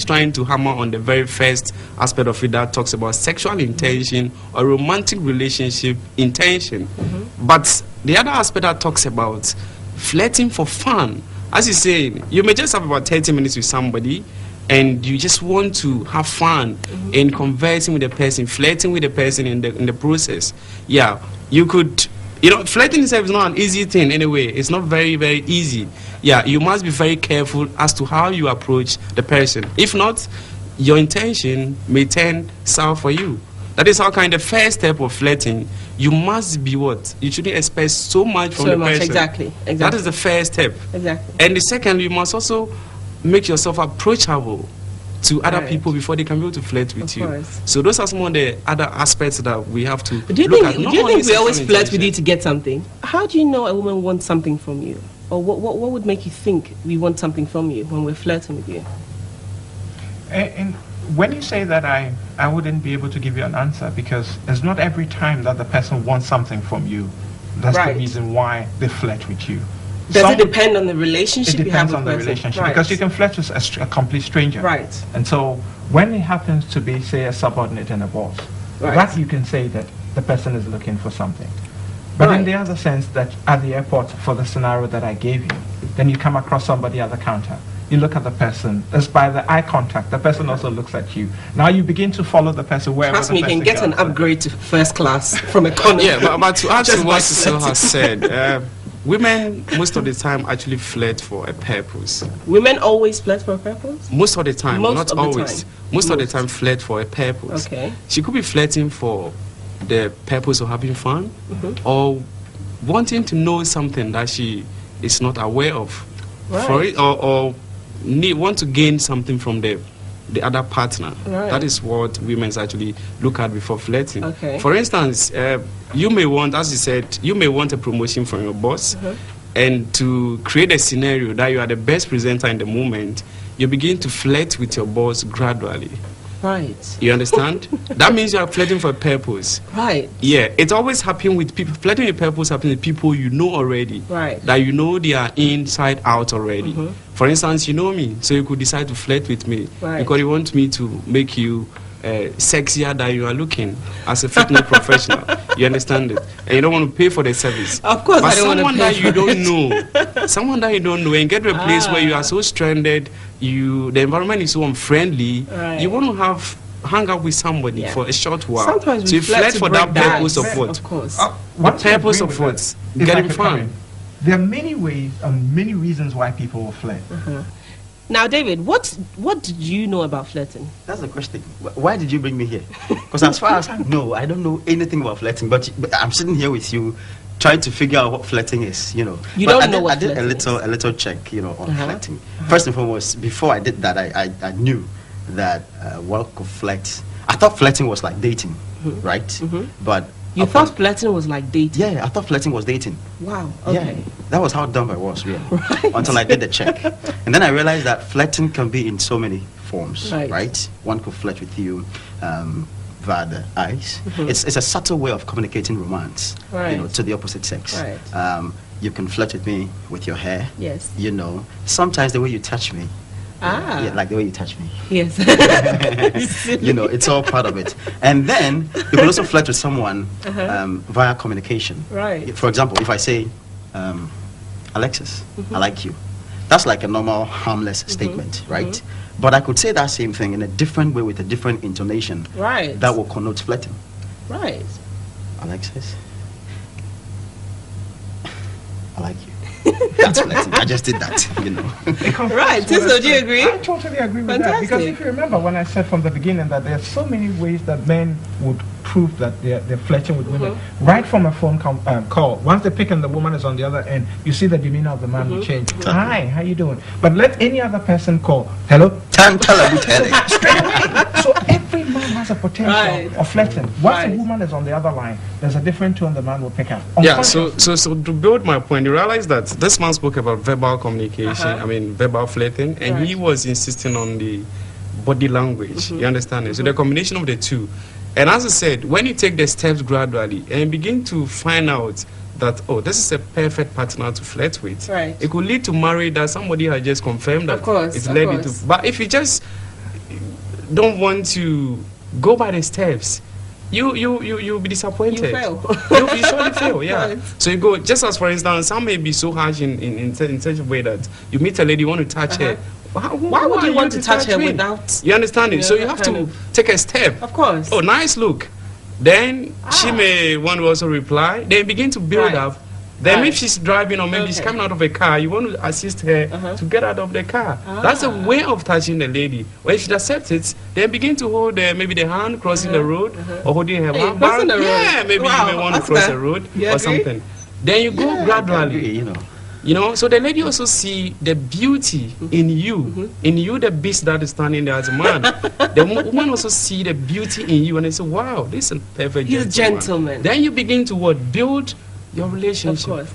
just trying to hammer on the very first aspect of it that talks about sexual intention or romantic relationship intention. But the other aspect that talks about flirting for fun, as you're saying, you may just have about 30 minutes with somebody and you just want to have fun in conversing with the person, flirting with the person in the process. Yeah, you could, you know, flirting itself is not an easy thing anyway. It's not very, very easy. Yeah, you must be very careful as to how you approach the person. If not, your intention may turn sour for you. That is how kind of first step of flirting. You must be what? You shouldn't expect so much from the person. Exactly. That is the first step. Exactly. And the second, you must also make yourself approachable to other people before they can be able to flirt with you. So those are some of the other aspects that we have to look at. Do you think we always flirt with you to get something? How do you know a woman wants something from you? Or what would make you think we want something from you when we're flirting with you? And when you say that, I wouldn't be able to give you an answer, because it's not every time that the person wants something from you. That's the reason why they flirt with you. Does it depend on the relationship you have with the person? It depends on the relationship, because you can flirt with a complete stranger. Right. And so when it happens to be, say, a subordinate and a boss, that you can say that the person is looking for something. But in the other sense, that at the airport, for the scenario that I gave you, then you come across somebody at the counter. You look at the person, it's by the eye contact, the person also looks at you. Now you begin to follow the person wherever Trust me, you can get an upgrade to first class from economy. Yeah, but to add to what Cecil has said, women most of the time actually flirt for a purpose. Women always flirt for a purpose? Most of the time, not always. Most of the time flirt for a purpose. Okay. She could be flirting for the purpose of having fun or wanting to know something that she is not aware of. For it, or want to gain something from the other partner. That is what women actually look at before flirting. For instance, you may want, as you said, you may want a promotion from your boss, and to create a scenario that you are the best presenter in the moment, you begin to flirt with your boss gradually. You understand? That means you are flirting for a purpose. Yeah, it's always happening with people. Flirting with purpose happens with people you know already. That you know they are inside out already. For instance, you know me, so you could decide to flirt with me because you want me to make you sexier than you are looking as a fitness professional. You understand it? And you don't want to pay for the service. Of course, but I don't someone want to pay that you don't know, someone that you don't know, and get to a place where you are so stranded, the environment is so unfriendly. You want to hang out with somebody for a short while. Sometimes so you flirt for that purpose of what? Of course. The purpose of what? Getting fun. There are many ways and many reasons why people will flirt. Now, David, what did you know about flirting? That's the question. Why did you bring me here? Because as far as I know, I don't know anything about flirting. But I'm sitting here with you, trying to figure out what flirting is. You know, I did a little check, you know, on flirting. First and foremost, before I did that, I knew that one could flirt. I thought flirting was like dating, right? But you thought flirting was like dating? Yeah, I thought flirting was dating. Wow. Okay. Yeah, that was how dumb I was, really, until I did the check, and then I realized that flirting can be in so many forms, right? One could flirt with you via the eyes. It's a subtle way of communicating romance, you know, to the opposite sex. You can flirt with me with your hair. Yes. You know, sometimes the way you touch me. Yeah, like the way you touch me. Yes. You know, it's all part of it. And then you can also flirt with someone via communication. For example, if I say, Alexis, I like you. That's like a normal, harmless statement, right? But I could say that same thing in a different way with a different intonation. That will connote flirting. Alexis, I like you. That's flirting. I just did that, you know. So do you agree? I totally agree with that. Because if you remember when I said from the beginning that there are so many ways that men would prove that they're flirting with women. Right from a phone call. Once they pick and the woman is on the other end, you see the demeanor of the man will change. Hi, how you doing? But let any other person call. Hello? Tell her straight away. So every man has a potential of flirting. Once a woman is on the other line, there's a different tone the man will pick up. Yeah, so to build my point, you realize that this man spoke about verbal communication, I mean verbal flirting, and he was insisting on the body language. You understand it? So the combination of the two. And as I said, when you take the steps gradually and begin to find out that, oh, this is a perfect partner to flirt with, it could lead to marriage that somebody has just confirmed that it's led to. But if you just don't want to go by the steps, you'll be disappointed. You fail. You surely fail, yeah. Right. So you go, just as for instance, some may be so harsh in such a way that you meet a lady, you want to touch her. Why would you want to touch her without... You understand it? So you have to take a step. Of course. Oh, nice look. Then she may want to also reply. Then begin to build up. Then if she's driving or maybe she's coming out of a car, you want to assist her to get out of the car. That's a way of touching the lady. When she accepts it, then begin to hold maybe the hand crossing the road or holding her hand. Yeah, maybe you may want to cross the road or something. Then you go gradually. You know, so the lady also see the beauty in you, the beast that is standing there as a man. The woman also see the beauty in you, and they say, "Wow, this is a perfect gentleman." He's a gentleman. Then you begin to build your relationship. Of course.